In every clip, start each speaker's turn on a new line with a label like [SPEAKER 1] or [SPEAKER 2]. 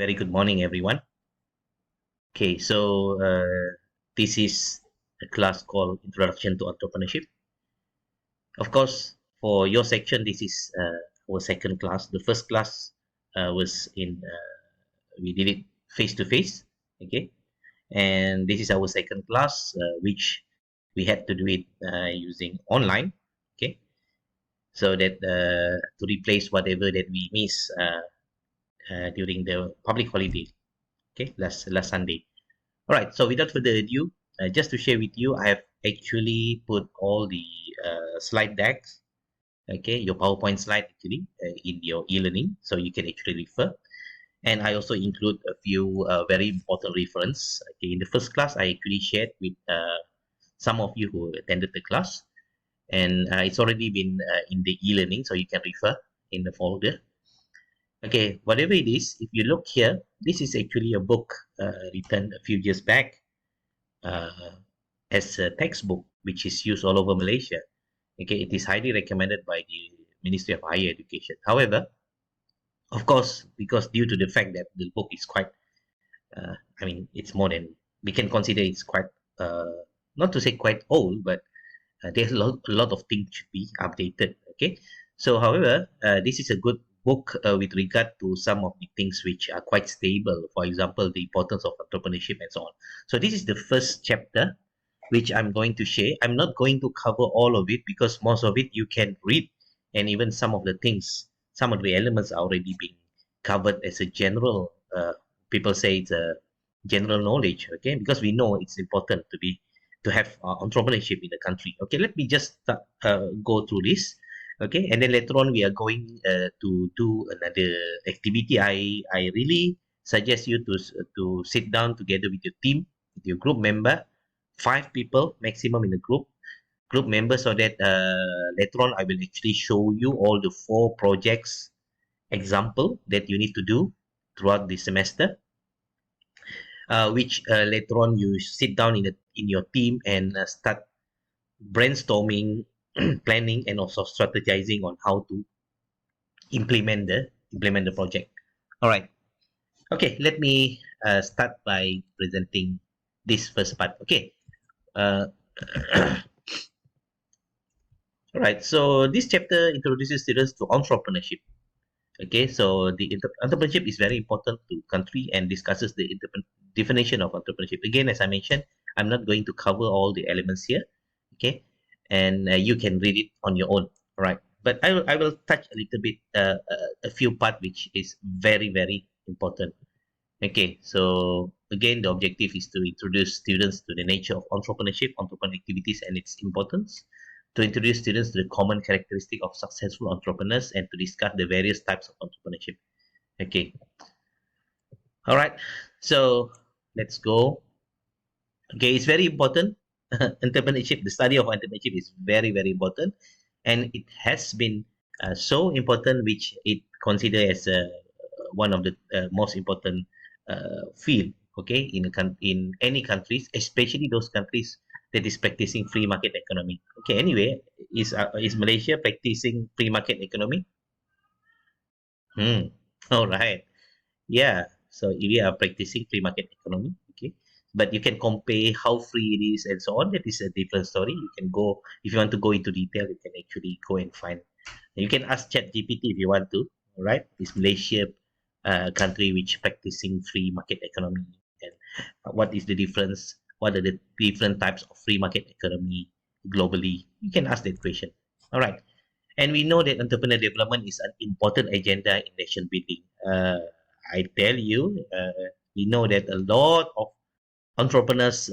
[SPEAKER 1] Very good morning, everyone. Okay, so this is a class called Introduction to Entrepreneurship. Of course, for your section, this is our second class. The first class was we did it face to face, okay? And this is our second class, which we had to do it using online, okay? So that to replace whatever that we miss during the public holiday, okay, last Sunday. All right, so without further ado, just to share with you, I have actually put all the slide decks, okay, your PowerPoint slide actually in your e-learning, so you can actually refer. And I also include a few very important reference. Okay, in the first class, I actually shared with some of you who attended the class, and it's already been in the e-learning, so you can refer in the folder. Okay, whatever it is, if you look here, this is actually a book written a few years back uh, as a textbook, which is used all over Malaysia. Okay, it is highly recommended by the Ministry of Higher Education. However, of course, because due to the fact that the book is quite, I mean, it's more than, we can consider it's quite, not to say quite old, but there's a lot of things should be updated. Okay, so however, this is a good book with regard to some of the things which are quite stable. For example, the importance of entrepreneurship and so on. So this is the first chapter which I'm going to share. I'm not going to cover all of it because most of it you can read, and even some of the things, some of the elements are already being covered as a general. People say it's a general knowledge, okay? Because we know it's important to have entrepreneurship in the country. Okay, let me just go through this. Okay, and then later on we are going to do another activity. I really suggest you to sit down together with your team, with your group member, 5 people maximum in the group members, so that later on I will actually show you all the 4 projects example that you need to do throughout the semester, which later on you sit down in your team and start brainstorming, planning, and also strategizing on how to implement the project. All right. Okay. Let me start by presenting this first part. Okay. Uh, all right. So this chapter introduces students to entrepreneurship. Okay. So the entrepreneurship is very important to country and discusses the definition of entrepreneurship. Again, as I mentioned, I'm not going to cover all the elements here. Okay. And you can read it on your own. All right. But I will touch a little bit, a few part which is very, very important. Okay, so again, the objective is to introduce students to the nature of entrepreneurship, entrepreneurial activities, and its importance, to introduce students to the common characteristic of successful entrepreneurs, and to discuss the various types of entrepreneurship. Okay, all right, so let's go. Okay, it's very important. Entrepreneurship, the study of entrepreneurship is very, very important, and it has been so important, which it considered as one of the most important field. Okay, in any countries, especially those countries that is practicing free market economy. Okay, anyway, is Malaysia practicing free market economy? Hmm. All right. Yeah, so we are practicing free market economy, okay? But you can compare how free it is and so on. That is a different story. You can go, if you want to go into detail, you can actually go and find. You can ask ChatGPT if you want to, all right? Is Malaysia a country which practicing free market economy? And what is the difference? What are the different types of free market economy globally? You can ask that question. All right. And we know that entrepreneurial development is an important agenda in nation building. I tell you, we know that a lot of entrepreneurs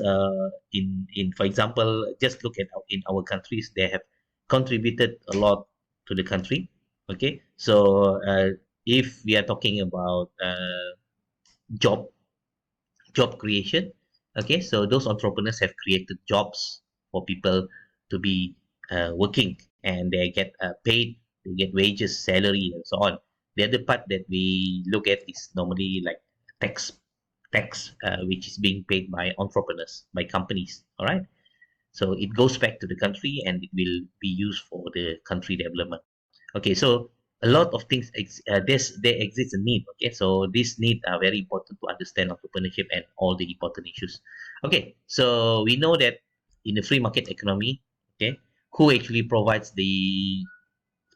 [SPEAKER 1] in for example, just look at in our countries, they have contributed a lot to the country. Okay, so if we are talking about job job creation, okay, so those entrepreneurs have created jobs for people to be working, and they get paid, they get wages, salary, and so on. The other part that we look at is normally like tax which is being paid by entrepreneurs, by companies. All right, so it goes back to the country and it will be used for the country development. Okay, so a lot of things there exists a need. Okay, so these needs are very important to understand entrepreneurship and all the important issues. Okay, so we know that in the free market economy, okay, who actually provides the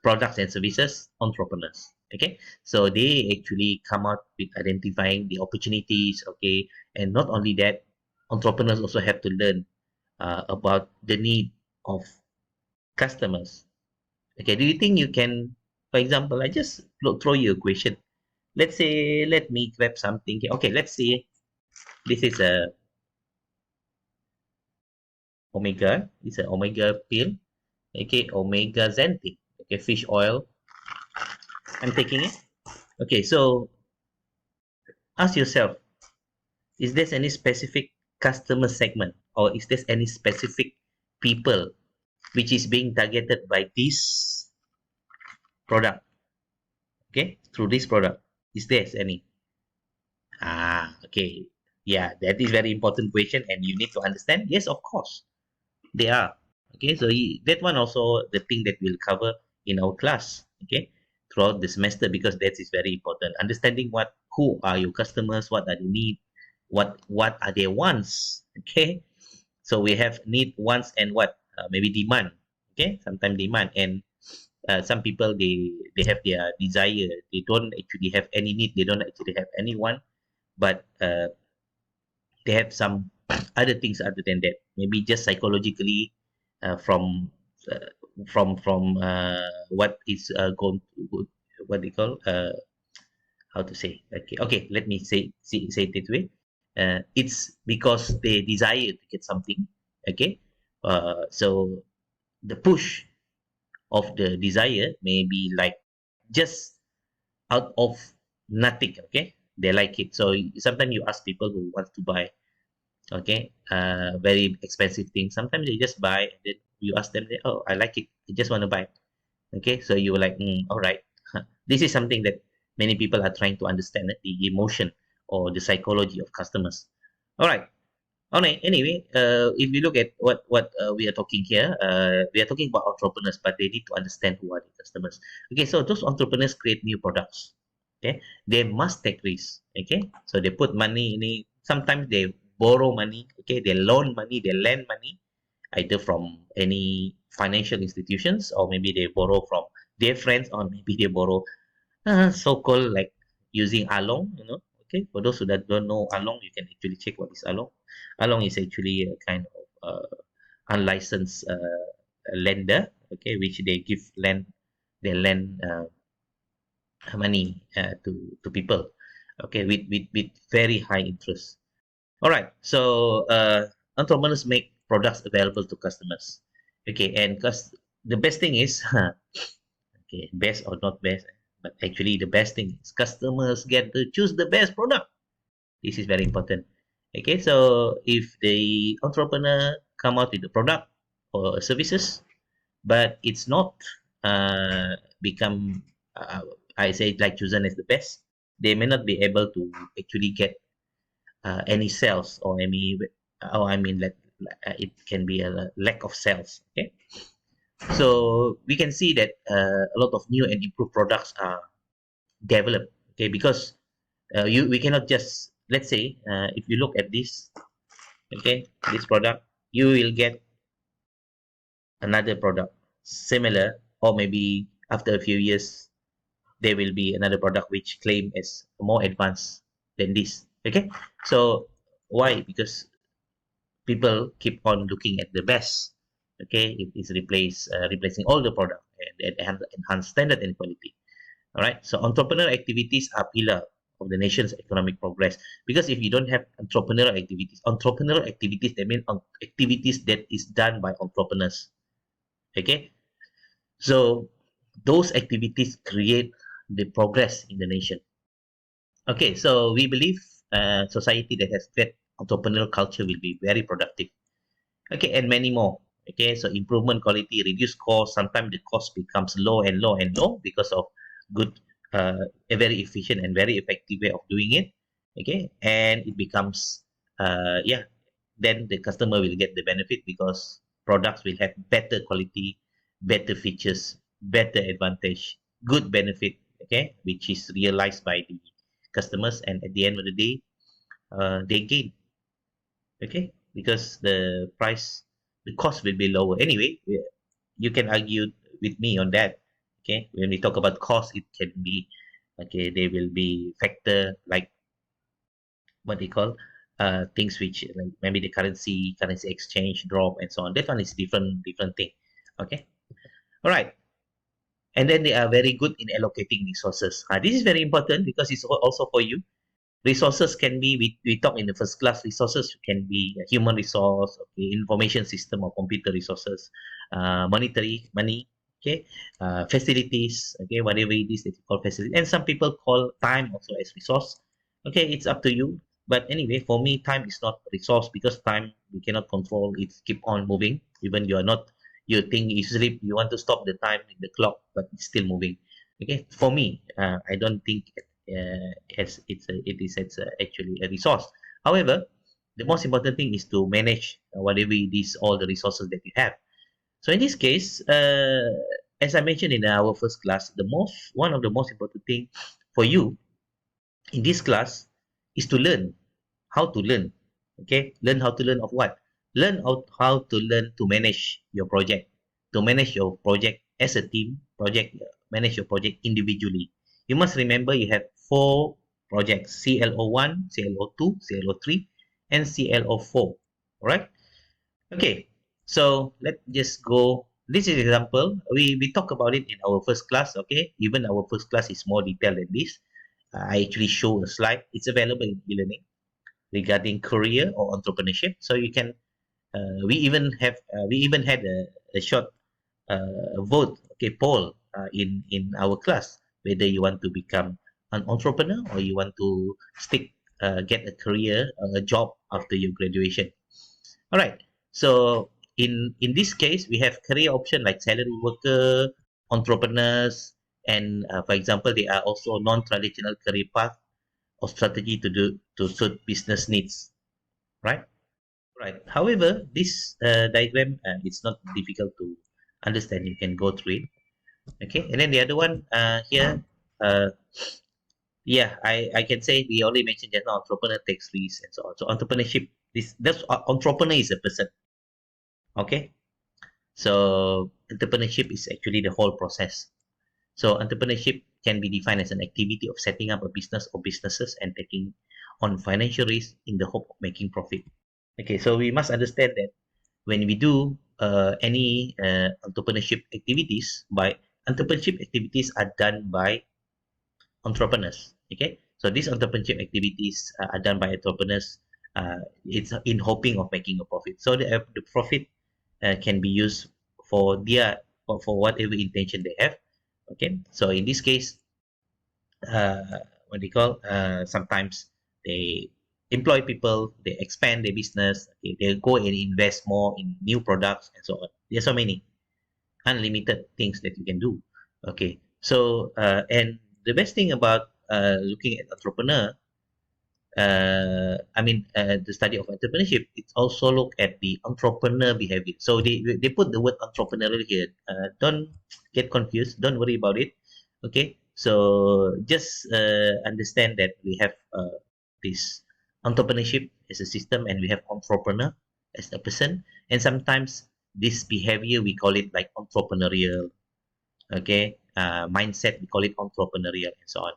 [SPEAKER 1] products and services? Entrepreneurs. Okay, so they actually come out with identifying the opportunities. Okay, and not only that, entrepreneurs also have to learn about the need of customers. Okay, do you think you can, for example, I just throw you a question. Let's say, let me grab something here. Okay, let's see. This is a omega. It's an omega pill. Okay, omega xanthin. Okay, fish oil. I'm taking it. Okay, so ask yourself, is there any specific customer segment, or is there any specific people which is being targeted by this product? Okay, through this product, is there any? Okay. Yeah, that is very important question, and you need to understand. Yes, of course, they are. Okay, so that one also the thing that we'll cover in our class. Okay, throughout the semester, because that is very important. Understanding who are your customers, what are the need, what are their wants. Okay, so we have need, wants, and what maybe demand. Okay, sometimes demand, and some people they have their desire. They don't actually have any need. They don't actually have any want, but they have some other things other than that. Maybe just psychologically, uh, from uh, what is going to, what they call, how to say. Okay, let me say it this way. It's because they desire to get something. Okay, so the push of the desire may be like just out of nothing. Okay, they like it. So sometimes you ask people who want to buy, okay, very expensive things, sometimes they just buy, and then you ask them, oh, I like it, I just want to buy. Okay, so you were like, all right. This is something that many people are trying to understand, the emotion or the psychology of customers. All right. All right. Anyway, if you look at what we are talking here, we are talking about entrepreneurs, but they need to understand who are the customers. Okay, so those entrepreneurs create new products. Okay, they must take risks. Okay, so they put money in it. Sometimes they borrow money. Okay, they loan money, they lend money, either from any financial institutions, or maybe they borrow from their friends, or maybe they borrow so-called like using along, okay, for those who that don't know along, you can actually check what is along. Along is actually a kind of unlicensed lender, okay, which they lend money to people, okay, with very high interest. All right, so entrepreneurs make products available to customers, okay, and because the best thing is okay, best or not best, but actually the best thing is customers get to choose the best product. This is very important. Okay, so if the entrepreneur come out with a product or services, but it's not become, I say, like chosen as the best, they may not be able to actually get any sales, or any, or I mean, it can be a lack of sales. Okay, so we can see that a lot of new and improved products are developed. Okay, because we cannot just, let's say, if you look at this, okay, this product, you will get another product similar, or maybe after a few years there will be another product which claim as more advanced than this. Okay, so why? Because people keep on looking at the best. Okay, it is replacing all the product, and enhance standard and quality. All right, so entrepreneurial activities are pillar of the nation's economic progress, because if you don't have entrepreneurial activities, that mean activities that is done by entrepreneurs. Okay, so those activities create the progress in the nation. Okay, so we believe society that has great entrepreneurial culture will be very productive. Okay, and many more. Okay, so improvement quality, reduce cost. Sometimes the cost becomes low and low and low because of good, a very efficient and very effective way of doing it. Okay, and it becomes, yeah, then the customer will get the benefit, because products will have better quality, better features, better advantage. good benefit, okay, which is realized by the customers, and at the end of the day, they gain, okay, because the cost will be lower. Anyway, you can argue with me on that, okay. When we talk about cost, it can be, okay, they will be factor like what they call things which like maybe the currency exchange drop and so on. That one is different thing, okay. All right. And then they are very good in allocating resources. This is very important because it's also for you. Resources can be, we talk in the first class, resources can be a human resource, okay, information system or computer resources, monetary money, okay, facilities, okay, whatever it is that you call facility, and some people call time also as resource. Okay, it's up to you. But anyway, for me, time is not resource because time we cannot control. It keep on moving. Even you are not, you think you sleep, you want to stop the time in the clock, but it's still moving. Okay, for me, I don't think as it's actually a resource. However, the most important thing is to manage whatever it is, all the resources that you have. So in this case, as I mentioned in our first class, one of the most important thing for you in this class is to learn how to learn. Okay, learn how to learn of what? Learn how to learn to manage your project, to manage your project as a team, manage your project individually. You must remember you have four projects: CLO1, CLO2, CLO3, and CLO4. All right. Okay. So let's just go. This is example. We talk about it in our first class. Okay. Even our first class is more detailed than this. I actually show a slide. It's available in e-learning regarding career or entrepreneurship. So you can, we even had a short vote, okay, poll in our class whether you want to become an entrepreneur or you want to get a career, a job after your graduation. All right. So in this case, we have career option like salary worker, entrepreneurs, and for example, they are also non-traditional career path or strategy to suit business needs, right? Right. However, this diagram, it's not difficult to understand. You can go through it. Okay. And then the other one here, uh, yeah, I can say we already mentioned just now, entrepreneur takes risks and so on. So entrepreneurship, that's entrepreneur is a person. Okay. So entrepreneurship is actually the whole process. So entrepreneurship can be defined as an activity of setting up a business or businesses and taking on financial risk in the hope of making profit. Okay, so we must understand that when we do any entrepreneurship activities are done by entrepreneurs. Okay, so these entrepreneurship activities are done by entrepreneurs. It's in hoping of making a profit. So the profit can be used for for whatever intention they have. Okay, so in this case, what they call sometimes they employ people, they expand their business, okay, they go and invest more in new products and so on. There's so many unlimited things that you can do. Okay, so and the best thing about looking at entrepreneur, the study of entrepreneurship, it's also look at the entrepreneur behavior. So they put the word entrepreneurial here. Don't get confused. Don't worry about it. Okay. So just understand that we have this entrepreneurship as a system, and we have entrepreneur as a person. And sometimes this behavior we call it like entrepreneurial. Okay. Mindset we call it entrepreneurial and so on.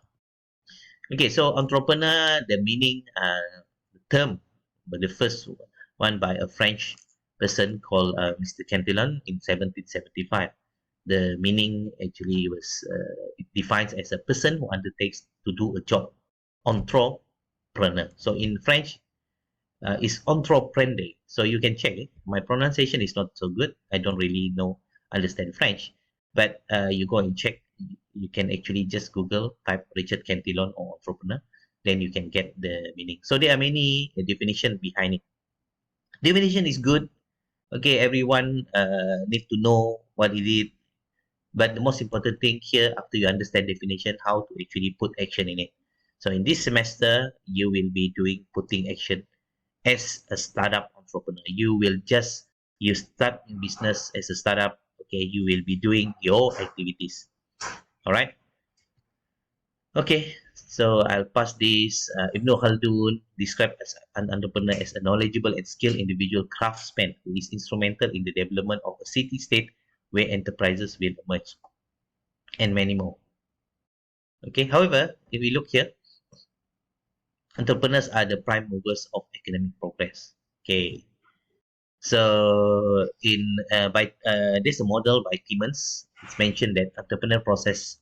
[SPEAKER 1] Okay, so entrepreneur, the meaning, the term, but the first one by a French person called Mr. Cantillon in 1775. The meaning actually was it defines as a person who undertakes to do a job, entrepreneur. So in French, is entreprendre. So you can check it. My pronunciation is not so good. I don't really understand French, but you go and check. You can actually just Google, type Richard Cantillon or entrepreneur, then you can get the meaning. So there are many definition behind it. Definition is good. Okay, everyone need to know what it is. But the most important thing here, after you understand definition, how to actually put action in it. So in this semester, you will be putting action as a startup entrepreneur. You start in business as a startup. Okay, you will be doing your activities. All right. Okay, so I'll pass this. Ibn Khaldun described as an entrepreneur as a knowledgeable and skilled individual craftsman who is instrumental in the development of a city-state where enterprises will emerge, and many more. Okay, however, if we look here, entrepreneurs are the prime movers of economic progress. Okay, so there's a model by Timmons. It's mentioned that entrepreneur process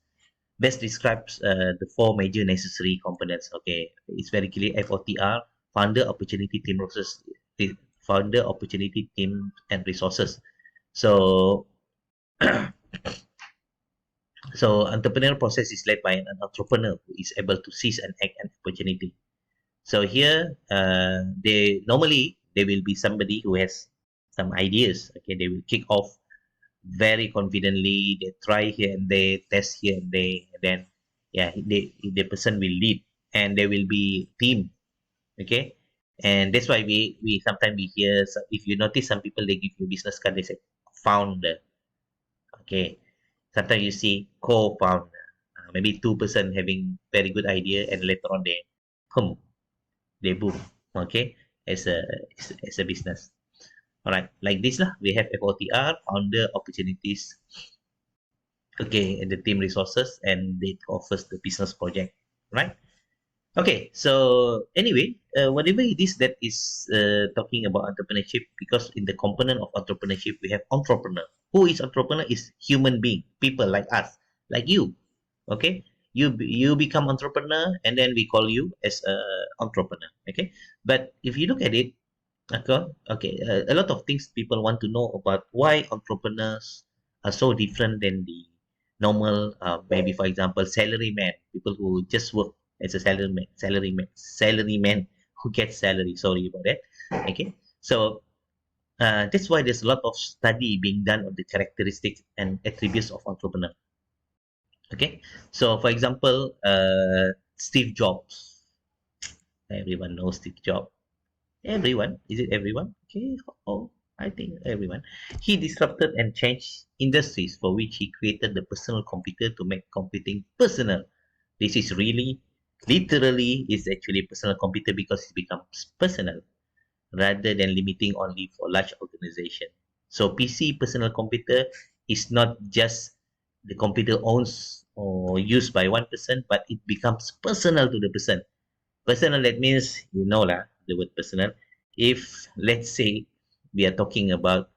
[SPEAKER 1] best describes the four major necessary components. Okay, it's very clear. FOTR, founder, opportunity, team resources, founder, opportunity, team, and resources. So, so entrepreneurial process is led by an entrepreneur who is able to seize and act an opportunity. So here, they will be somebody who has some ideas. Okay, they will kick off very confidently. They try here and there, test here and there, and then yeah, the person will lead, and there will be team. Okay, and that's why we sometimes we hear if you notice some people they give you business card they say founder. Okay, sometimes you see co-founder. Maybe two-person having very good idea, and later on boom, they boom. Okay, as a as a business. All right, like this lah. We have FOTR, founder opportunities, okay, and the team resources, and it offers the business project, right? Okay, so anyway, whatever it is that is talking about entrepreneurship, because in the component of entrepreneurship we have entrepreneur. Who is entrepreneur? Is human being, people like us, like you. Okay, you become entrepreneur, and then we call you as a entrepreneur. Okay, but if you look at it, okay, a lot of things people want to know about why entrepreneurs are so different than the normal, maybe for example, salaryman, people who just work as a salaryman who gets salary. Sorry about that. Okay, so that's why there's a lot of study being done on the characteristics and attributes of entrepreneur. Okay, so for example, Steve Jobs. Everyone knows Steve Jobs. Everyone. Is it everyone? Okay. Oh, I think everyone. He disrupted and changed industries for which he created the personal computer to make computing personal. This is really, literally, is actually personal computer because it becomes personal rather than limiting only for large organization. So PC personal computer is not just the computer owns or used by one person, but it becomes personal to the person. Personal, that means, you know lah, the word personal. If, let's say, we are talking about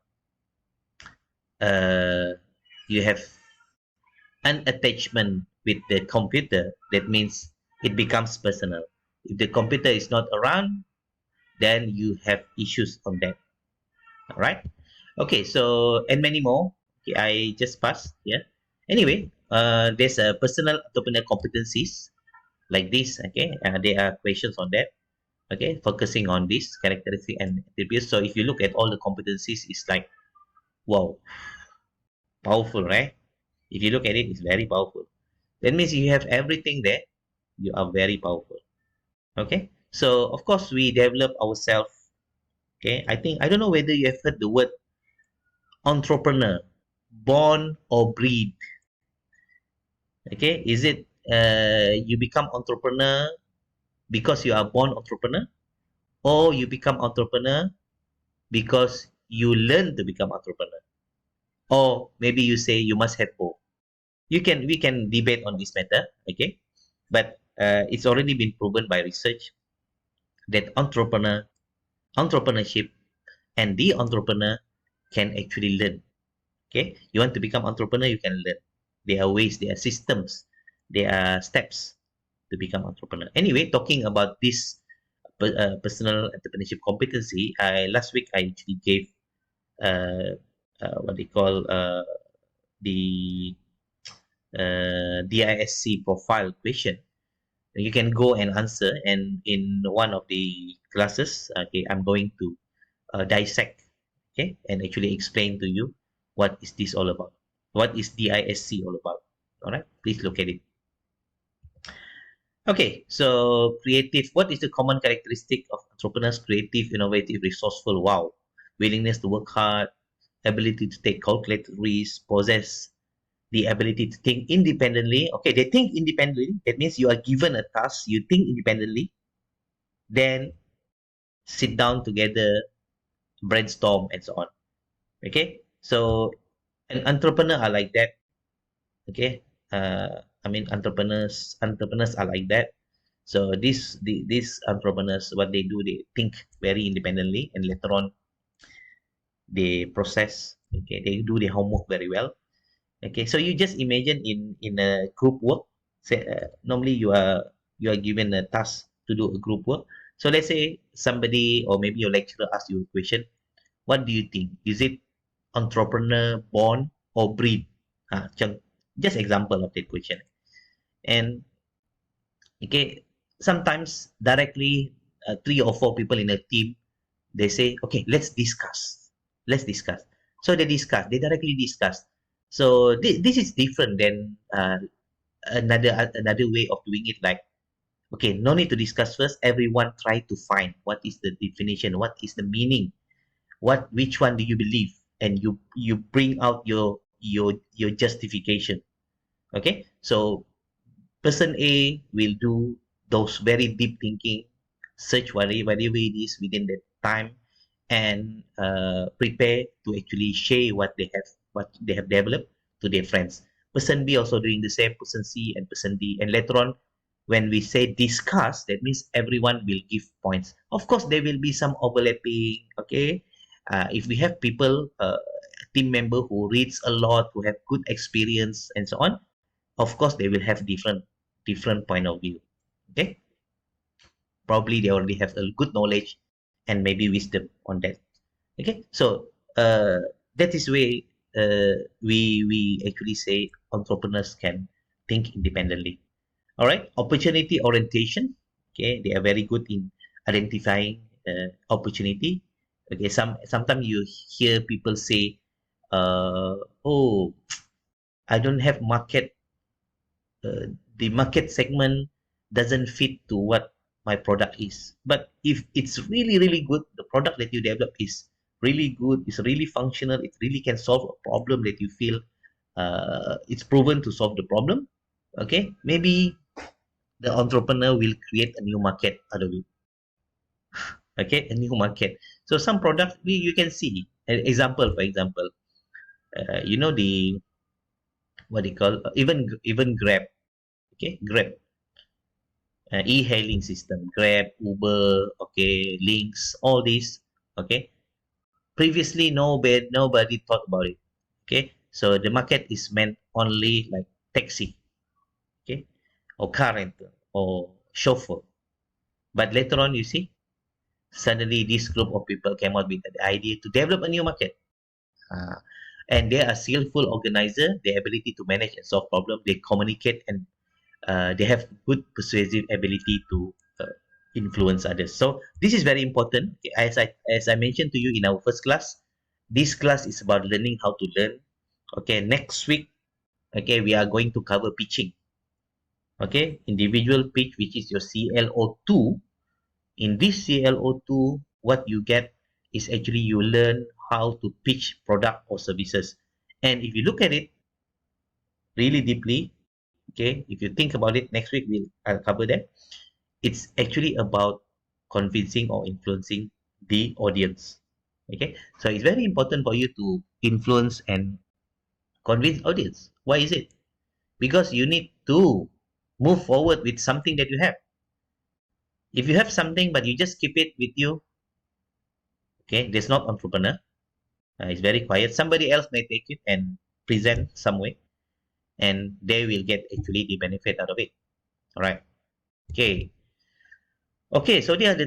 [SPEAKER 1] uh, you have an attachment with the computer, that means it becomes personal. If the computer is not around, then you have issues on that. All right. Okay. So and many more. Okay, I just passed. Yeah. Anyway, there's a personal entrepreneur competencies like this. Okay. There are questions on that. Okay, focusing on this characteristic and attributes. So if you look at all the competencies, it's like wow, powerful, right? If you look at it, it's very powerful. That means you have everything there. You are very powerful. Okay, so of course we develop ourselves. Okay, I think I don't know whether you have heard the word entrepreneur, born or breed. Okay, is it you become entrepreneur because you are born entrepreneur, or you become entrepreneur because you learn to become entrepreneur? Or maybe you say you must have both. We can debate on this matter, okay? But it's already been proven by research that entrepreneurship, and the entrepreneur can actually learn. Okay, you want to become entrepreneur, you can learn. There are ways, there are systems, there are steps to become entrepreneur. Anyway, talking about this personal entrepreneurship competency, last week I actually gave uh, what they call the DISC profile question. You can go and answer, and in one of the classes, okay, I'm going to dissect, okay, and actually explain to you what is this all about. What is DISC all about? All right, please look at it. Okay, so creative. What is the common characteristic of entrepreneurs? Creative, innovative, resourceful. Wow, willingness to work hard, ability to take calculated risks, possess the ability to think independently. Okay, they think independently. That means you are given a task, you think independently, then sit down together, brainstorm, and so on. Okay, so an entrepreneur are like that. Okay, I mean entrepreneurs are like that. So these entrepreneurs, what they do, they think very independently, and later on they process. Okay, they do their homework very well. Okay, so you just imagine in a group work. Say, normally you are given a task to do a group work. So let's say somebody or maybe your lecturer asks you a question. What do you think? Is it entrepreneur born or breed? Just example of that question. And okay, sometimes directly three or four people in a team, they say, okay, let's discuss. So they directly discuss. So this is different than another way of doing it. Like, okay, no need to discuss first. Everyone try to find what is the definition, what is the meaning, which one do you believe, and you bring out your justification. Okay, so person A will do those very deep thinking, search whatever it is within that time, and prepare to actually share what they have developed to their friends. Person B also doing the same, person C and person D. And later on, when we say discuss, that means everyone will give points. Of course, there will be some overlapping. Okay, if we have people, team member who reads a lot, who have good experience, and so on, of course they will have different point of view. Okay, probably they already have a good knowledge and maybe wisdom on that. Okay, so that is way we actually say entrepreneurs can think independently. All right, opportunity orientation. Okay, they are very good in identifying opportunity. Okay, sometimes you hear people say, oh, I don't have the market segment doesn't fit to what my product is. But if it's really, really good, the product that you develop is really good, it's really functional, it really can solve a problem that you feel it's proven to solve the problem. Okay, maybe the entrepreneur will create a new market out of it. Okay, a new market. So some products you can see an example. For example, the what they call even Grab. Okay, Grab e-hailing system, Grab, Uber, okay, Links, all these, okay. Previously, nobody thought about it, okay. So the market is meant only like taxi, okay, or car rental or chauffeur. But later on, you see, suddenly this group of people came out with the idea to develop a new market. Uh, and they are skillful organizer, their ability to manage and solve problems, they communicate and they have good persuasive ability to influence others. So this is very important. Okay, as I mentioned to you in our first class, this class is about learning how to learn. Okay, next week, okay, we are going to cover pitching. Okay, individual pitch, which is your CLO2. In this CLO2, what you get is actually you learn how to pitch product or services. And if you look at it really deeply, okay, if you think about it, next week I'll cover that. It's actually about convincing or influencing the audience. Okay, so it's very important for you to influence and convince audience. Why is it? Because you need to move forward with something that you have. If you have something but you just keep it with you, okay, there's not entrepreneur. It's very quiet. Somebody else may take it and present some way, and they will get actually the benefit out of it. All right. Okay. Okay, so there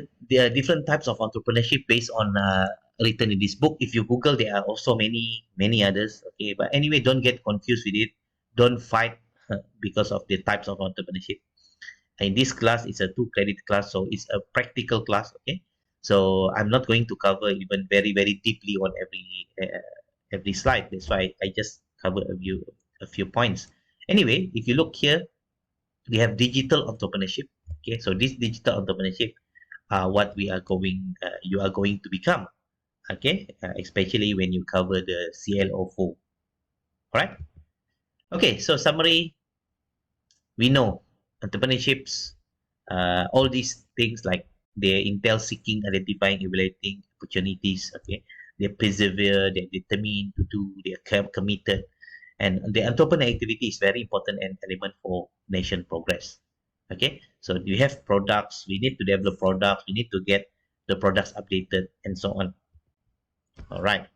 [SPEAKER 1] are different types of entrepreneurship based on written in this book. If you Google, there are also many others. Okay, but anyway, don't get confused with it. Don't fight because of the types of entrepreneurship. In this class, it's a 2 credit class, so it's a practical class. Okay, so I'm not going to cover even very deeply on every slide. That's why I just cover a few points. Anyway, if you look here, we have digital entrepreneurship. Okay, so this digital entrepreneurship what you are going to become, okay, especially when you cover the CLO4. All right. Okay, so summary, we know entrepreneurships, all these things like they intel seeking, identifying, evaluating opportunities. Okay, they persevere, they're determined to do, they're committed, and the entrepreneur activity is very important and element for nation progress. Okay, so we have products, we need to develop products, we need to get the products updated, and so on. All right.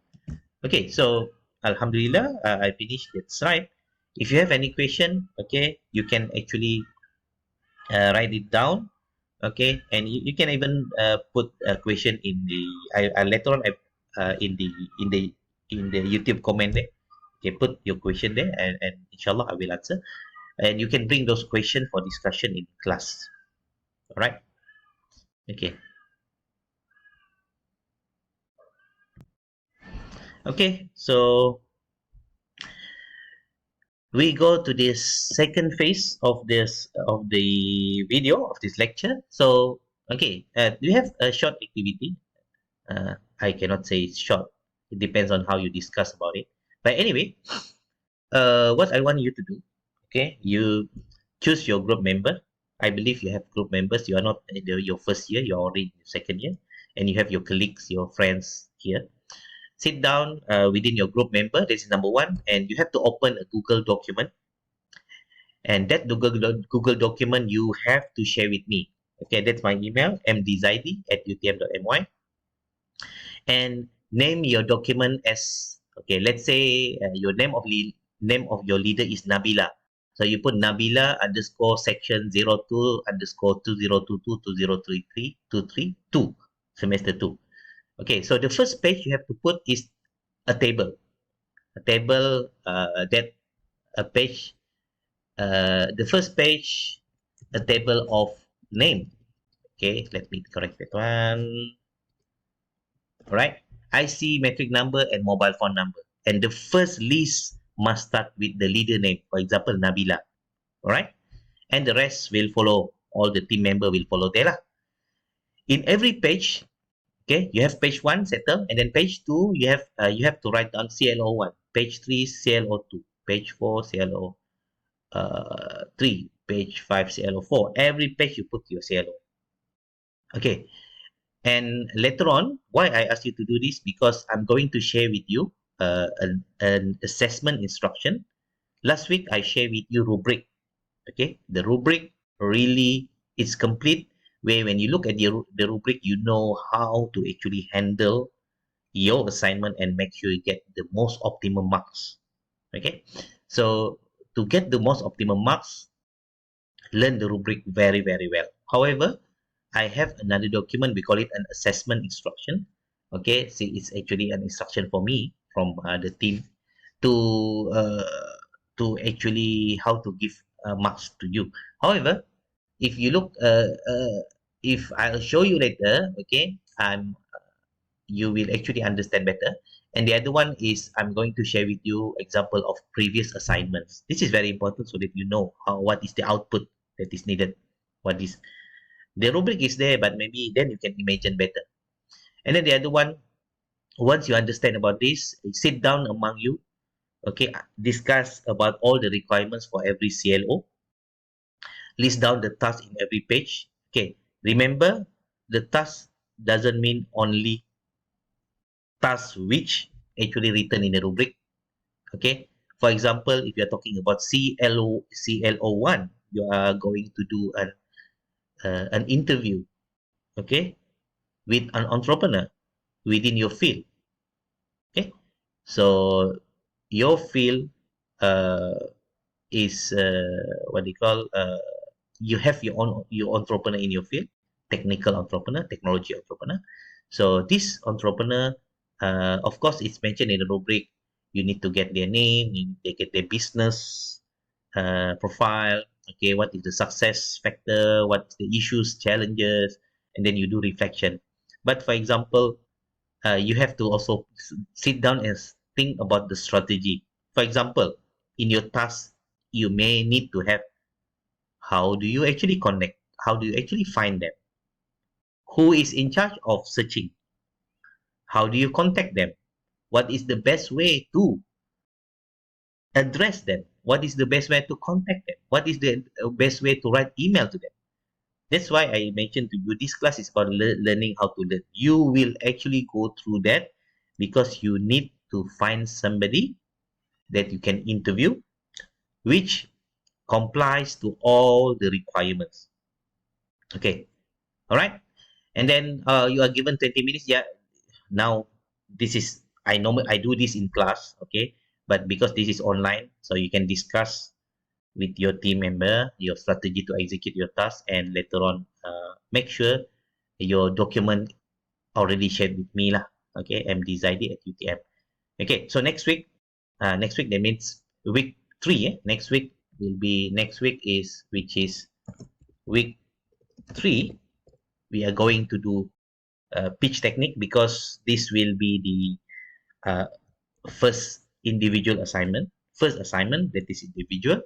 [SPEAKER 1] Okay, so Alhamdulillah, I finished. That's right. If you have any question, okay, you can actually write it down. Okay, and you can even put a question in the later on in the in the YouTube comment there. Okay, put your question there, and inshallah I will answer. And you can bring those questions for discussion in class. All right. Okay. Okay. So we go to this second phase of this of the video of this lecture. So okay, we have a short activity. I cannot say it's short. It depends on how you discuss about it. But anyway, what I want you to do, okay, you choose your group member. I believe you have group members. You are not in your first year. You are already in your second year, and you have your colleagues, your friends here. Sit down within your group member. This is number one, and you have to open a Google document. And that Google document you have to share with me. Okay, that's my email, mdzaidi@utm.my, and name your document as, okay, let's say your name of your leader is Nabila. So you put Nabila underscore section 02 underscore 2022 semester 2. Okay, so the first page you have to put is a table. That a page, the first page, a table of name. Okay, let me correct that one. All right. IC, metric number, and mobile phone number. And the first list must start with the leader name. For example, Nabila. All right. And the rest will follow. All the team member will follow there lah. In every page, okay, you have page one settle, and then page two you have to write down CLO1. Page three CLO2. Page four CLO three. Page five CLO4. Every page you put your CLO. Okay. And later on, why I ask you to do this? Because I'm going to share with you an assessment instruction. Last week, I shared with you rubric. Okay, the rubric really is complete. Where when you look at the rubric, you know how to actually handle your assignment and make sure you get the most optimum marks. Okay, so to get the most optimum marks, learn the rubric very, very well. However, I have another document. We call it an assessment instruction. Okay, see, it's actually an instruction for me from the team to uh, to actually how to give marks to you. However, if you look, if I'll show you later, okay, you will actually understand better. And the other one is I'm going to share with you example of previous assignments. This is very important so that you know what is the output that is needed. What is the rubric is there, but maybe then you can imagine better. And then the other one, once you understand about this, sit down among you, okay, discuss about all the requirements for every CLO, list down the tasks in every page. Okay, remember the task doesn't mean only tasks which actually written in the rubric. Okay, for example, if you're talking about CLO1, you are going to do an interview, okay, with an entrepreneur within your field. Okay, so your field uh, is what they call you have your entrepreneur in your field, technical entrepreneur, technology entrepreneur. So this entrepreneur, of course, it's mentioned in the rubric. You need to get their name, you need to get their business profile. Okay, what is the success factor? What's the issues, challenges, and then you do reflection. But for example, you have to also sit down and think about the strategy. For example, in your task, you may need to have how do you actually connect? How do you actually find them? Who is in charge of searching? How do you contact them? What is the best way to address them? What is the best way to contact them? What is the best way to write email to them? That's why I mentioned to you, this class is about learning how to learn. You will actually go through that because you need to find somebody that you can interview, which complies to all the requirements. Okay, all right. And then you are given 20 minutes. Yeah, now this is, I do this in class, okay, but because this is online, so you can discuss with your team member your strategy to execute your task, and later on make sure your document already shared with me lah. Okay, MD Zaidi at UTM. Okay, so next week that means week 3. Next week will be, next week is, which is week 3. We are going to do pitch technique, because this will be the uh, first individual assignment, first assignment that is individual,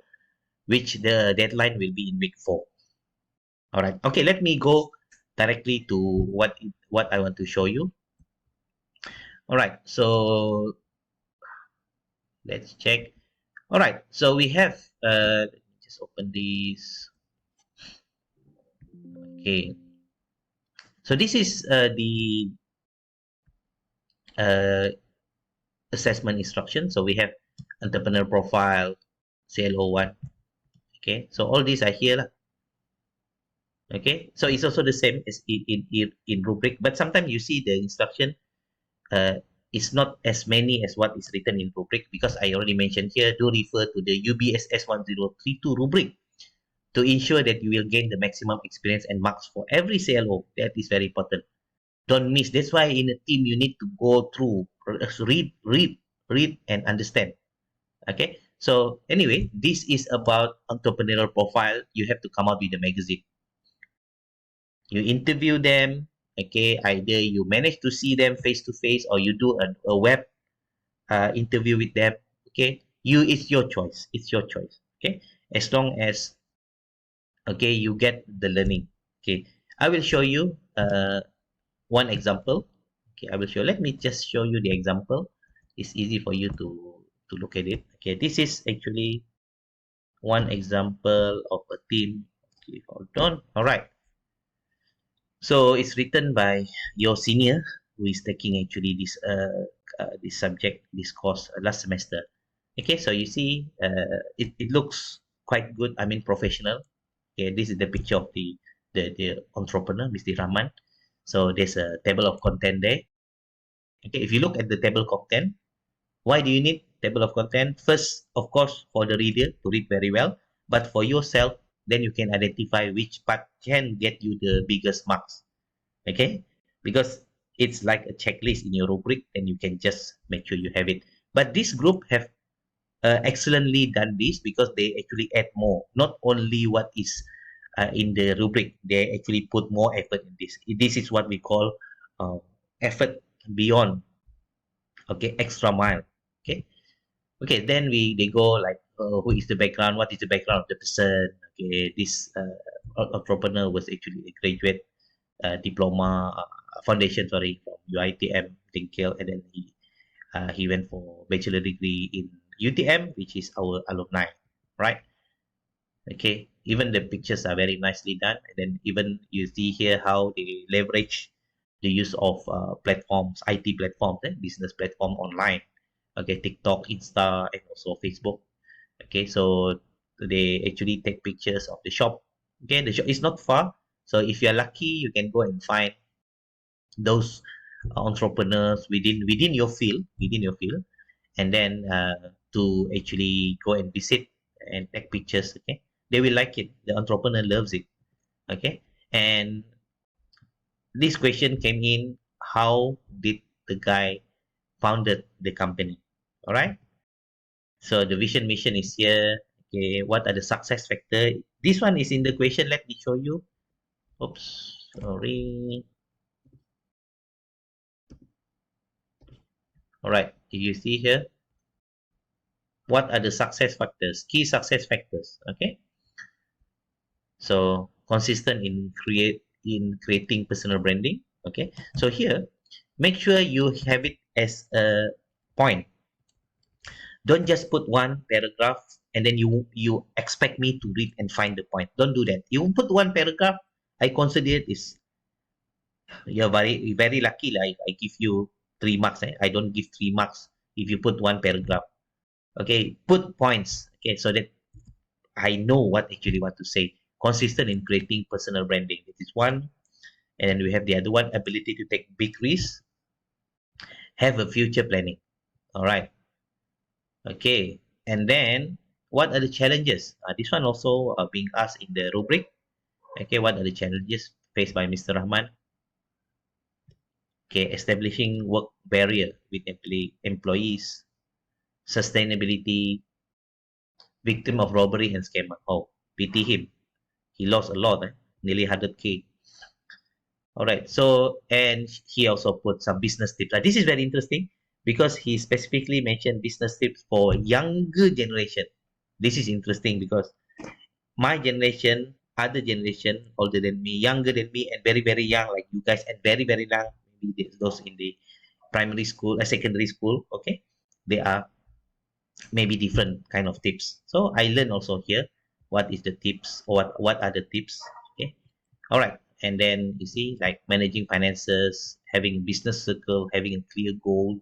[SPEAKER 1] which the deadline will be in week 4. All right. Okay, let me go directly to what I want to show you. All right. So let's check. All right. So we have let me just open this. Okay. So this is the uh, assessment instruction. So we have entrepreneur profile, CLO1. Okay. So all these are here lah. Okay. So it's also the same as in rubric, but sometimes you see the instruction is not as many as what is written in rubric, because I already mentioned here, do refer to the UBSS1032 rubric to ensure that you will gain the maximum experience and marks for every CLO. That is very important. Don't miss. That's why in a team you need to go through, read, and understand. Okay. So anyway, this is about entrepreneurial profile. You have to come out with a magazine. You interview them. Okay. Either you manage to see them face to face, or you do a web interview with them. Okay. It's your choice. It's your choice. Okay. As long as, okay, you get the learning. Okay. I will show you one example. Okay, I will show. Let me just show you the example. It's easy for you to look at it. Okay, this is actually one example of a team. Okay, hold on. All right. So it's written by your senior, who is taking actually this subject, this course last semester. Okay, so you see, it looks quite good. I mean, professional. Okay, this is the picture of the entrepreneur, Mr. Rahman. So there's a table of content there. Okay, if you look at the table of content, why do you need table of content? First, of course, for the reader to read very well, but for yourself, then you can identify which part can get you the biggest marks. Okay, because it's like a checklist in your rubric, and you can just make sure you have it. But this group have excellently done this, because they actually add more, not only what is in the rubric. They actually put more effort in this. This is what we call uh, effort beyond, okay, extra mile. Okay, okay, then they go like, who is the background, what is the background of the person. Okay, this entrepreneur was actually a graduate diploma foundation, sorry, from UITM Tingkil, and then he went for bachelor degree in UTM, which is our alumni, right? Okay, even the pictures are very nicely done, and then even you see here how they leverage the use of platforms, IT platforms, business platform online. Okay, TikTok, Insta, and also Facebook. Okay, so they actually take pictures of the shop. Okay, the shop is not far, so if you're lucky, you can go and find those entrepreneurs within your field, and then to actually go and visit and take pictures. Okay, they will like it. The entrepreneur loves it. Okay, and this question came in: how did the guy founded the company? All right. So the vision mission is here. Okay, what are the success factor? This one is in the question. Let me show you. Oops, sorry. All right, do you see here? What are the success factors? Key success factors. Okay, so consistent in creating personal branding. Okay, so here, make sure you have it as a point. Don't just put one paragraph and then you expect me to read and find the point. Don't do that. You put one paragraph, I consider it is you're very lucky. Like I give you 3 marks. I don't give 3 marks if you put one paragraph. Okay, put points. Okay, so that I know what actually want to say. Consistent in creating personal branding. This is one. And then we have the other one, ability to take big risks, have a future planning. All right. Okay. And then what are the challenges? This one also being asked in the rubric. Okay. What are the challenges faced by Mr. Rahman? Okay. Establishing work barrier with employees, sustainability, victim of robbery and scammer. Oh, pity him. He lost a lot, nearly 100K. All right. So, and he also put some business tips. This is very interesting because he specifically mentioned business tips for younger generation. This is interesting because my generation, other generation, older than me, younger than me, and very, very young, like you guys, and very, very young, maybe those in the primary school, secondary school, okay, they are maybe different kind of tips. So I learned also here what is the tips or what are the tips, okay. All right. And then you see, like managing finances, having business circle, having a clear goal.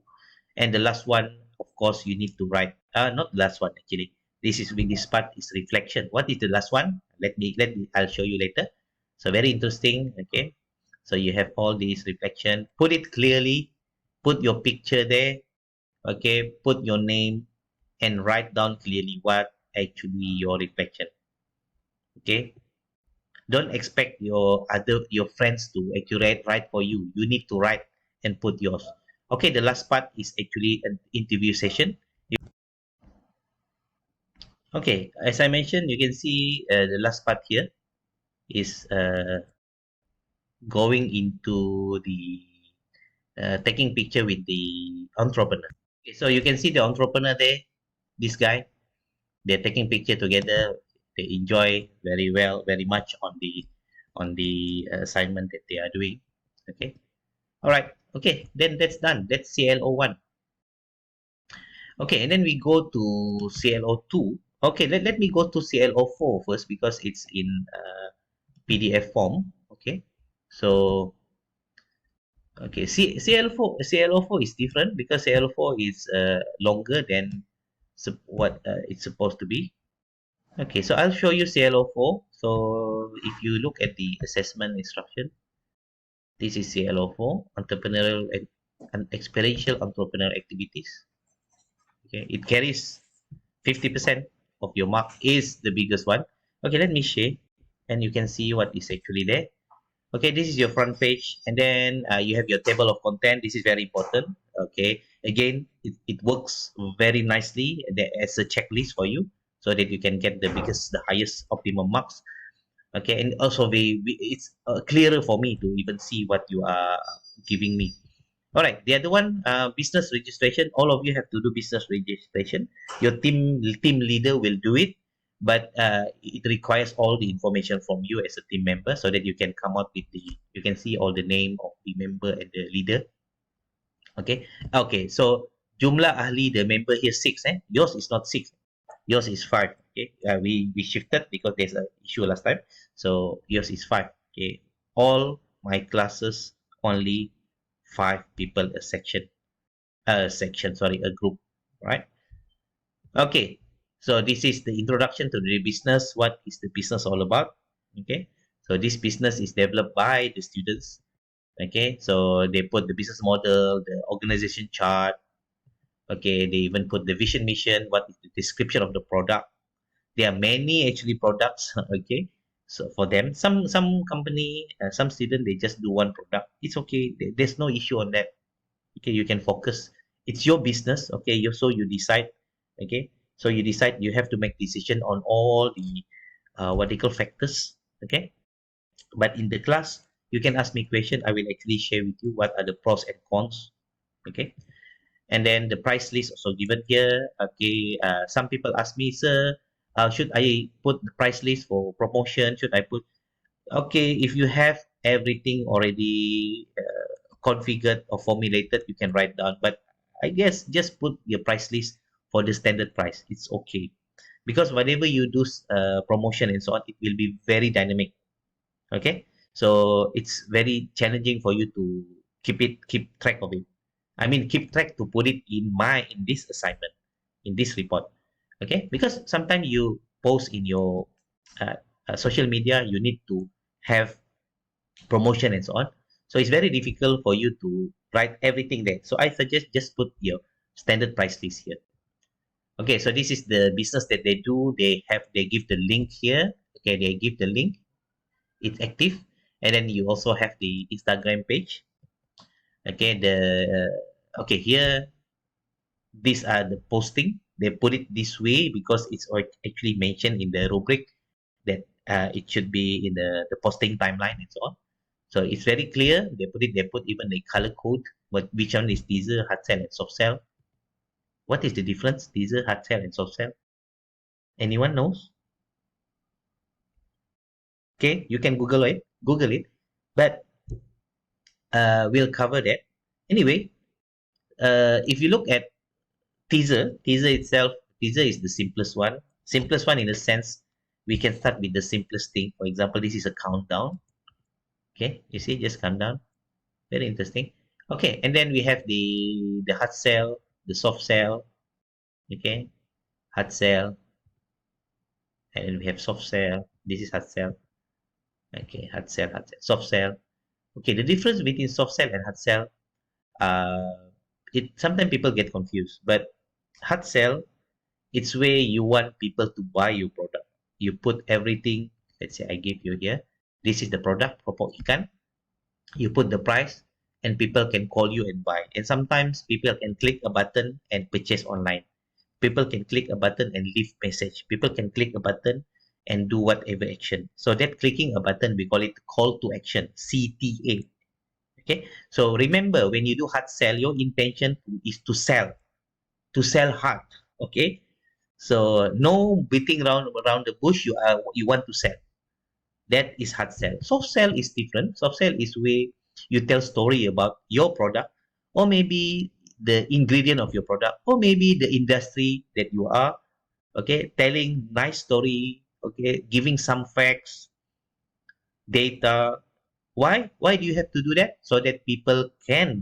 [SPEAKER 1] And the last one, of course, you need to write. Not the last one actually. This part is reflection. What is the last one? Let me. I'll show you later. So very interesting. Okay. So you have all these reflection. Put it clearly. Put your picture there. Okay. Put your name and write down clearly what actually your reflection. Okay. Don't expect your friends to accurate write for you. You need to write and put yours. Okay, the last part is actually an interview session. Okay, as I mentioned, you can see the last part here is going into the taking picture with the entrepreneur. Okay, so you can see the entrepreneur there, this guy. They're taking picture together. They enjoy very well, very much on the assignment that they are doing. Okay. All right. Okay. Then that's done. That's CLO1. Okay. And then we go to CLO2. Okay. Let me go to CLO4 first because it's in PDF form. Okay. So, okay. CLO4 is different because CLO4 is longer than what it's supposed to be. Okay. So I'll show you CLO4. So if you look at the assessment instruction, this is CLO4, entrepreneurial and experiential entrepreneurial activities. Okay, it carries 50% of your mark is the biggest one. Okay, let me share and you can see what is actually there. Okay, this is your front page and then you have your table of content. This is very important. Okay, again, it works very nicely as a checklist for you so that you can get the highest optimum marks. Okay, and also it's clearer for me to even see what you are giving me. All right, the other one, business registration. All of you have to do business registration. Your team leader will do it, but it requires all the information from you as a team member so that you can come up with you can see all the name of the member and the leader. Okay, okay. So jumlah ahli the member here six. Yours is not six. Yours is five. Okay, we shifted because there's an issue last time. So yours is five. Okay, all my classes only 5 people a group, right? Okay, so this is the introduction to the business. What is the business all about? Okay, so this business is developed by the students. Okay, so they put the business model, the organization chart. Okay, they even put the vision mission. What is the description of the product? There are many actually products. Okay, so for them, some company, some student they just do one product. It's okay. There's no issue on that. Okay, you can focus. It's your business. Okay, so you decide. Okay, so you decide. You have to make decision on all the what they call factors. Okay, but in the class you can ask me question. I will actually share with you what are the pros and cons. Okay, and then the price list also given here. Okay, some people ask me, sir, should I put the price list for promotion? Should I put? Okay, if you have everything already configured or formulated, you can write down. But I guess just put your price list for the standard price. It's okay. because whatever you do promotion and so on, it will be very dynamic. Okay, so it's very challenging for you to keep track of it. I mean, keep track to put it in this assignment, in this report. Okay, because sometimes you post in your uh, social media, you need to have promotion and so on. So it's very difficult for you to write everything there. So I suggest just put your standard price list here. Okay, so this is the business that they do. They give the link here. Okay, they give the link. It's active, and then you also have the Instagram page. Okay, okay, here these are the posting. They put it this way because it's actually mentioned in the rubric that it should be in the posting timeline and so on. So it's very clear. They put even the color code, which one is teaser, hard sell, and soft sell. What is the difference? Teaser, hard sell, and soft sell? Anyone knows? Okay, you can Google it, but we'll cover that. Anyway, if you look at teaser itself, teaser is the simplest one. Simplest one in a sense, we can start with the simplest thing. For example, this is a countdown. Okay, you see, just countdown. Very interesting. Okay, and then we have the hard sell, the soft sell. Okay, hard sell, and then we have soft sell. This is hard sell. Okay, hard sell, soft sell. Okay, the difference between soft sell and hard sell, it sometimes people get confused, but hard sell, it's where you want people to buy your product. You put everything. Let's say I give you here. This is the product, keropok ikan. You put the price, and people can call you and buy. And sometimes people can click a button and purchase online. People can click a button and leave message. People can click a button and do whatever action. So that clicking a button, we call it call to action, CTA. Okay. So remember, when you do hard sell, your intention is to sell hard. Okay. So no beating around the bush. You want to sell. That is hard sell. Soft sell is different. Soft sell is where you tell story about your product, or maybe the ingredient of your product, or maybe the industry that you are. Okay, telling nice story. Okay, giving some facts, data. Why do you have to do that? So that people feel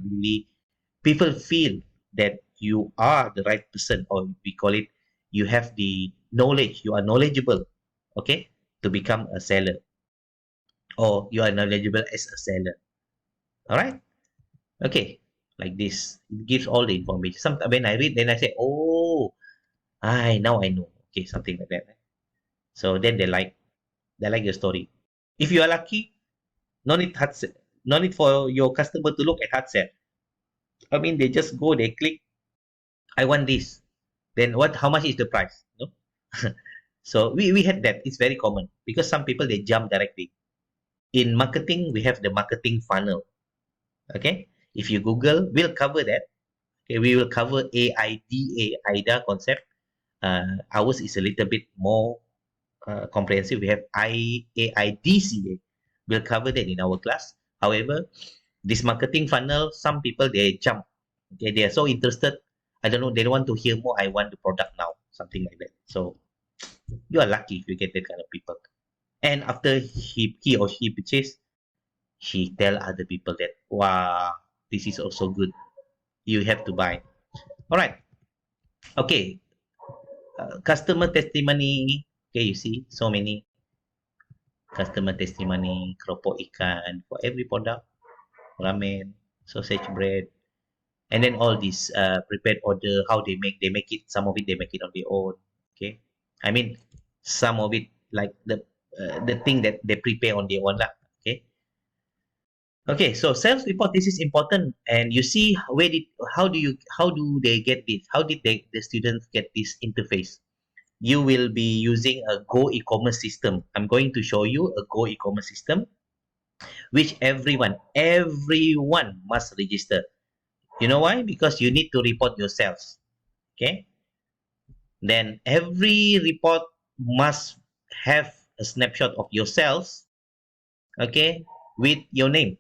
[SPEAKER 1] that you are the right person, or we call it, you have the knowledge. You are knowledgeable. Okay, to become a seller, or you are knowledgeable as a seller. All right. Okay. Like this, it gives all the information. Sometimes when I read, then I say, "Oh, I now I know." Okay, something like that. So then they like your story. If you are lucky, no need hard sell. No need for your customer to look at hard sell. I mean, they just go, they click. I want this. Then what? How much is the price? No. So we had that. It's very common because some people they jump directly. In marketing, we have the marketing funnel. Okay. If you Google, we'll cover that. Okay, we will cover AIDA concept. Ours is a little bit more comprehensive. We have AIDCA. We'll cover that in our class. However, this marketing funnel, some people they jump. Okay, they are so interested. I don't know. They don't want to hear more. I want the product now. Something like that. So you are lucky if you get that kind of people. And after he or she purchase, she tell other people that wow, this is also good. You have to buy. All right. Okay. Customer testimony. Okay, you see so many customer testimony, keropok ikan for every product, ramen, sausage bread, and then all these prepared order, how they make it. Some of it they make it on their own. Okay, I mean some of it like the thing that they prepare on their own lah. Okay. Okay, so sales report, this is important, and you see how do they get this? How did the students get this interface? You will be using a Go e-commerce system. I'm going to show you a Go e-commerce system, which everyone must register. You know why? Because you need to report yourselves. Okay. Then every report must have a snapshot of yourselves. Okay, with your name.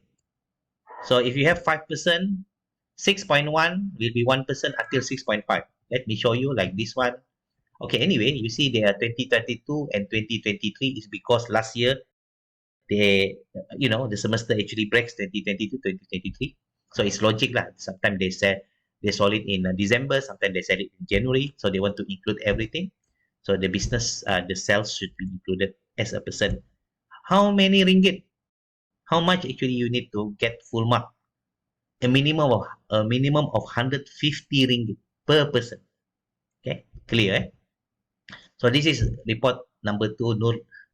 [SPEAKER 1] So if you have 5%, 6.1 will be 1% until 6.5. Let me show you like this one. Okay, anyway, you see they are 2022 and 2023 is because last year they, the semester actually breaks 2022, 2023. So it's logic lah. Sometimes they sell it in December, sometimes they sell it in January. So they want to include everything. So the business, the sales should be included as a percent. How many ringgit? How much actually you need to get full mark? A minimum of 150 ringgit per person. Okay, clear, eh? So this is report number 2.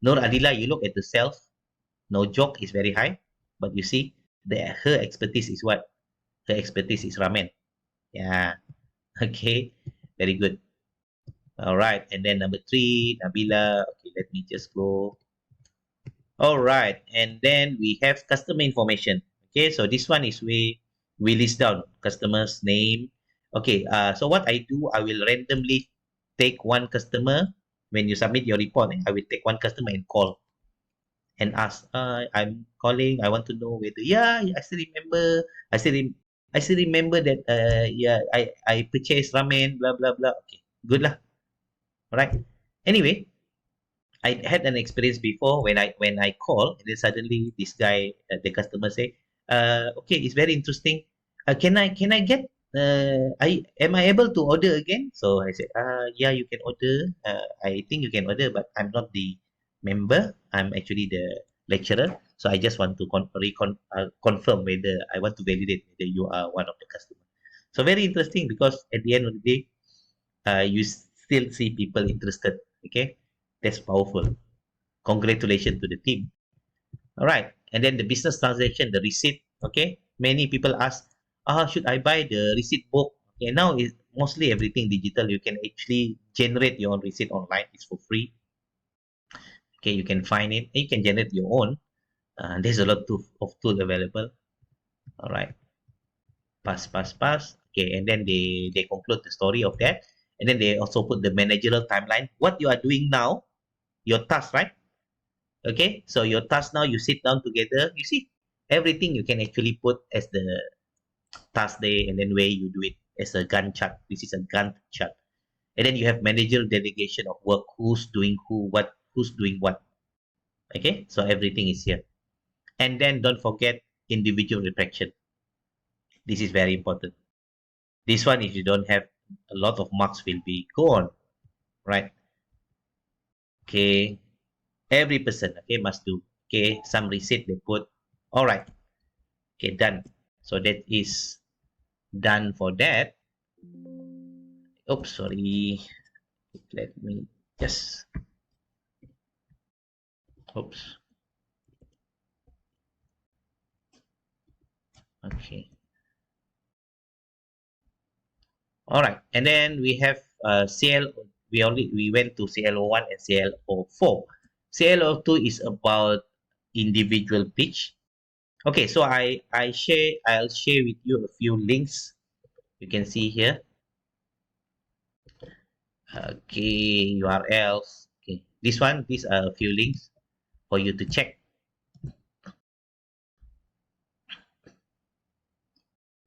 [SPEAKER 1] Nur Adila, you look at the sales. No joke, is very high. But you see, her expertise is what? Her expertise is ramen. Yeah. Okay. Very good. All right. And then number 3, Nabila. Okay, let me just go. All right. And then we have customer information. Okay, so this one is we list down customer's name. Okay, so what I do, I will randomly take one customer. When you submit your report, I will take one customer and call and ask, I'm calling, I want to know whether, yeah, I still remember, I still remember that, yeah, I purchased ramen, blah, blah, blah. Okay, good lah. All right. Anyway, I had an experience before when I call, and then suddenly this guy, the customer say, okay, it's very interesting. Can I get I am I able to order again? So I said, yeah, you can order. I think you can order, but I'm not the member. I'm actually the lecturer. So I just want to confirm whether I want to validate whether you are one of the customers. So very interesting because at the end of the day, you still see people interested. Okay, that's powerful. Congratulations to the team. All right, and then the business transaction, the receipt. Okay, many people ask, should I buy the receipt book? Okay, now is mostly everything digital. You can actually generate your own receipt online. It's for free. Okay, you can find it. You can generate your own. There's a lot of tool available. All right, pass. Okay, and then they conclude the story of that, and then they also put the managerial timeline. What you are doing now, your task, right? Okay, so your task now, you sit down together, you see everything you can actually put as the task day, and then where you do it as a Gantt chart. This is a Gantt chart. And then you have managerial delegation of work, who's doing who's doing what. Okay, so everything is here. And then don't forget individual reflection. This is very important. This one, if you don't have, a lot of marks will be gone, right? Okay, every person, okay, must do. Okay, some receipt they put. All right, okay, done. So that is done for that. Oops, sorry. Let me just, oops. Okay. All right. And then we have we went to CLO1 and CLO4. CLO2 is about individual pitch. Okay, so I'll share with you a few links. You can see here. Okay, URLs. Okay, these are a few links for you to check.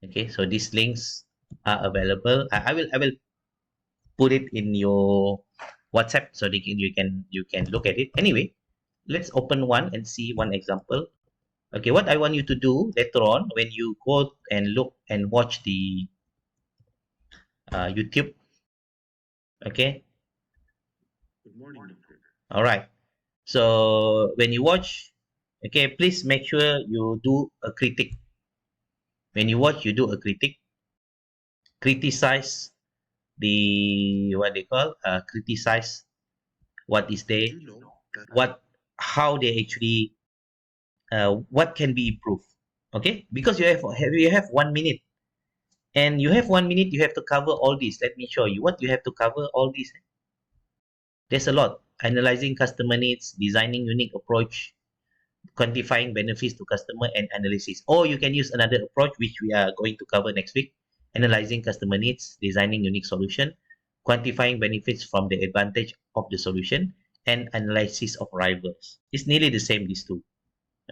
[SPEAKER 1] Okay, so these links are available. I will put it in your WhatsApp so you can look at it. Anyway, let's open one and see one example. Okay, what I want you to do later on when you go and look and watch the YouTube. Okay.
[SPEAKER 2] Good morning, Doctor.
[SPEAKER 1] All right. So when you watch, okay, please make sure you do a critic. When you watch, you do a critic. Criticize the what they call criticize what is there,
[SPEAKER 2] You know that
[SPEAKER 1] what how they actually what can be improved. Okay, because you have 1 minute, and you have 1 minute, you have to cover all this. Let me show you what you have to cover all this. There's a lot. Analyzing customer needs, designing unique approach, quantifying benefits to customer, and analysis. Or you can use another approach which we are going to cover next week. Analyzing customer needs, designing unique solution, quantifying benefits from the advantage of the solution, and analysis of rivals. It's nearly the same, these two.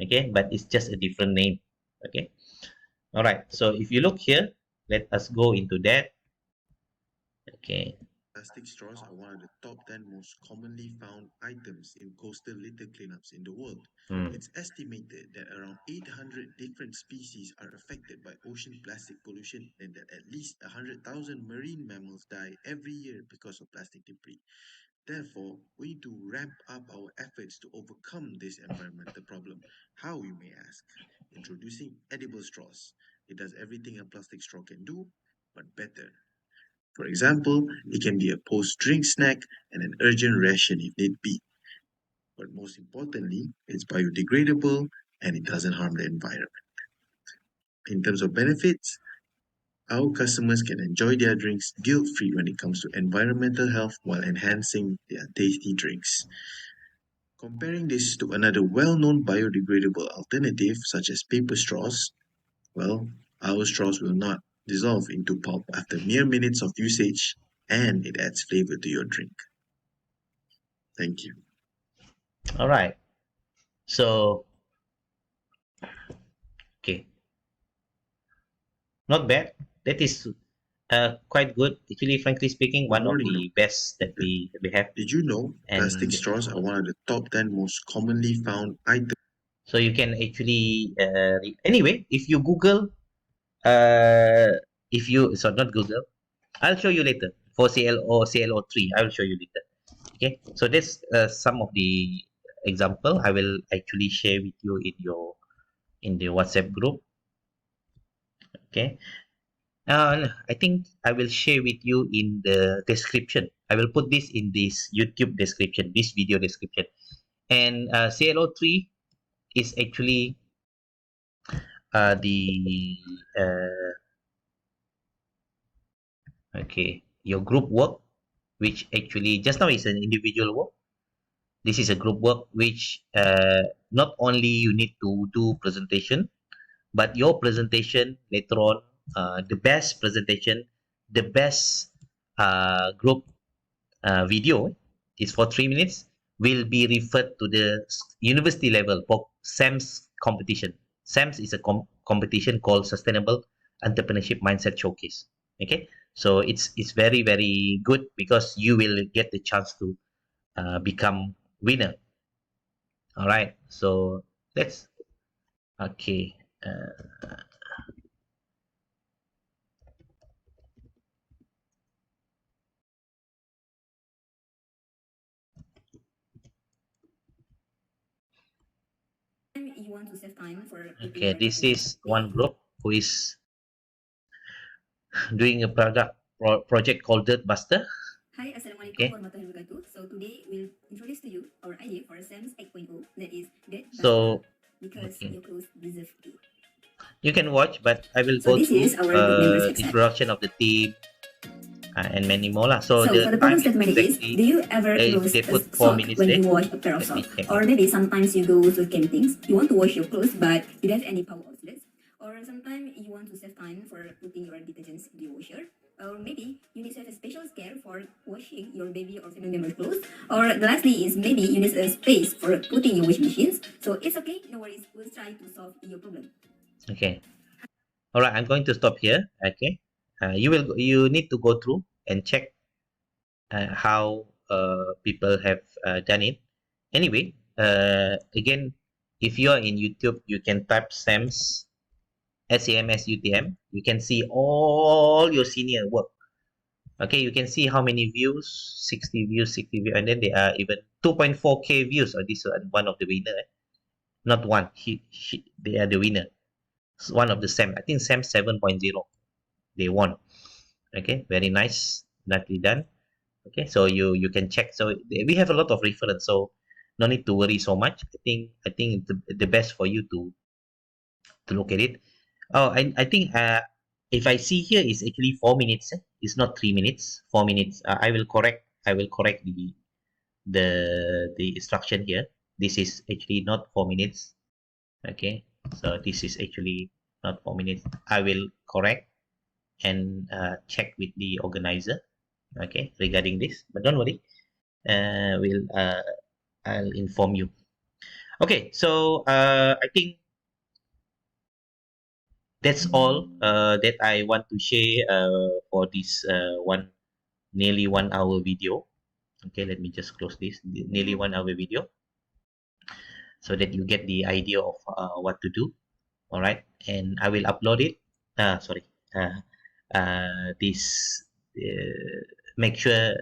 [SPEAKER 1] Okay, but it's just a different name. Okay. All right. So if you look here, let us go into that. Okay.
[SPEAKER 2] Plastic straws are one of the top 10 most commonly found items in coastal litter cleanups in the world. It's estimated that around 800 different species are affected by ocean plastic pollution and that at least 100,000 marine mammals die every year because of plastic debris. Therefore, we need to ramp up our efforts to overcome this environmental problem. How, you may ask? Introducing edible straws. It does everything a plastic straw can do, but better. For example, it can be a post-drink snack and an urgent ration if need be. But most importantly, it's biodegradable and it doesn't harm the environment. In terms of benefits, our customers can enjoy their drinks guilt-free when it comes to environmental health while enhancing their tasty drinks. Comparing this to another well-known biodegradable alternative such as paper straws, well, our straws will not dissolve into pulp after mere minutes of usage and it adds flavor to your drink. Thank you.
[SPEAKER 1] All right. So, okay, not bad. That is quite good. Actually, frankly speaking,
[SPEAKER 2] Good
[SPEAKER 1] one of
[SPEAKER 2] morning,
[SPEAKER 1] the best that
[SPEAKER 2] Doctor.
[SPEAKER 1] we have.
[SPEAKER 2] Did you know plastic
[SPEAKER 1] And
[SPEAKER 2] straws are one of the top 10 most commonly found items?
[SPEAKER 1] so you can actually, anyway, if you Google, uh, if you, so not Google, I'll show you later for CLO3. I will show you later. Okay. So that's some of the example I will actually share with you in the WhatsApp group. Okay. I think I will share with you in the description. I will put this in this YouTube description, this video description. And CLO3 is actually the okay, your group work, which actually just now is an individual work. This is a group work which not only you need to do presentation, but your presentation later on, the best presentation, the best group video is for 3 minutes will be referred to the university level for SAMS competition. SAMS is a competition called Sustainable Entrepreneurship Mindset Showcase. Okay, so it's very good because you will get the chance to become winner. All right, so let's okay.
[SPEAKER 3] You want to save time for putting
[SPEAKER 1] Okay,
[SPEAKER 3] your
[SPEAKER 1] this
[SPEAKER 3] decisions.
[SPEAKER 1] is one group who is doing a project called Dirt Buster.
[SPEAKER 3] Hi, Assalamualaikum
[SPEAKER 1] Okay,
[SPEAKER 3] warahmatullahi wabarakatuh. So today we'll introduce to you our idea for SAM's 8.0 that is Dead Buster
[SPEAKER 1] so
[SPEAKER 3] because
[SPEAKER 1] okay,
[SPEAKER 3] your clothes deserve it.
[SPEAKER 1] you can watch, but I will
[SPEAKER 3] So
[SPEAKER 1] go
[SPEAKER 3] this is
[SPEAKER 1] through
[SPEAKER 3] our group member section.
[SPEAKER 1] introduction of the team and many more lah. So
[SPEAKER 3] So for
[SPEAKER 1] the
[SPEAKER 3] the
[SPEAKER 1] time
[SPEAKER 3] problem
[SPEAKER 1] is
[SPEAKER 3] statement is,
[SPEAKER 1] exactly
[SPEAKER 3] do you ever lose
[SPEAKER 1] they
[SPEAKER 3] a
[SPEAKER 1] put four
[SPEAKER 3] sock
[SPEAKER 1] minutes
[SPEAKER 3] when
[SPEAKER 1] there.
[SPEAKER 3] you wash a pair of
[SPEAKER 1] Let me
[SPEAKER 3] socks?
[SPEAKER 1] check
[SPEAKER 3] Or
[SPEAKER 1] it.
[SPEAKER 3] maybe sometimes you go to campings, you want to wash your clothes but you don't have any power outlets. Or sometimes you want to save time for putting your detergents in the washer. Or maybe you need to have a special care for washing your baby or family member clothes. Or the lastly is maybe you need a space for putting your washing machines. So it's okay, no worries, we'll try to solve your problem.
[SPEAKER 1] Okay. All right. I'm going to stop here. Okay. You need to go through and check how people have done it. Anyway, again, if you are in YouTube, you can type SAMS SAMSUTM. You can see all your senior work. Okay, you can see how many views, 60 views, 60 views, and then they are even 2.4K views. Or this one of the winner, not one. They are the winner. It's one of the SAM. I think SAM 7.0. They won. Okay, very nice, nicely done. Okay, so you can check. So we have a lot of reference. So no need to worry so much. I think the best for you to look at it. Oh, I think if I see here is actually 4 minutes. It's not 3 minutes. 4 minutes. I will correct the instruction here. This is actually not 4 minutes. Okay, so this is actually not 4 minutes. I will correct and check with the organizer. Okay, regarding this, but don't worry. Will I'll inform you. Okay, so I think that's all that I want to share for this one nearly 1 hour video. Okay, let me just close this. Nearly 1 hour video, so that you get the idea of what to do. All right, and I will upload it. Sorry. Uh, this make sure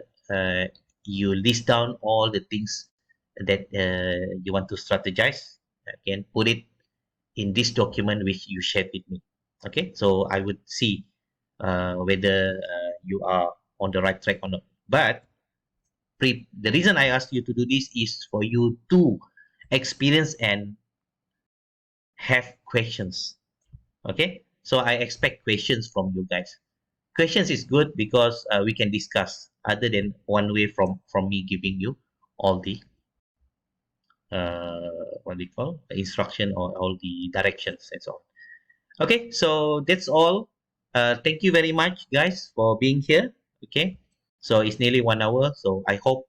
[SPEAKER 1] you list down all the things that you want to strategize. Again, put it in this document which you shared with me. Okay, so I would see whether you are on the right track or not. But the reason I asked you to do this is for you to experience and have questions. Okay, so I expect questions from you guys. Questions is good because we can discuss other than one way from me giving you all the what do you call the instruction or all the directions and so on. Okay, so that's all. Thank you very much, guys, for being here. Okay, so it's nearly 1 hour, so I hope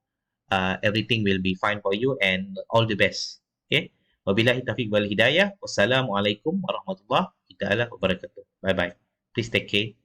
[SPEAKER 1] everything will be fine for you and all the best. Okay, wabillahi taufiq wal hidayah. Wassalamualaikum warahmatullahi taala wabarakatuh. Bye bye. Please take care.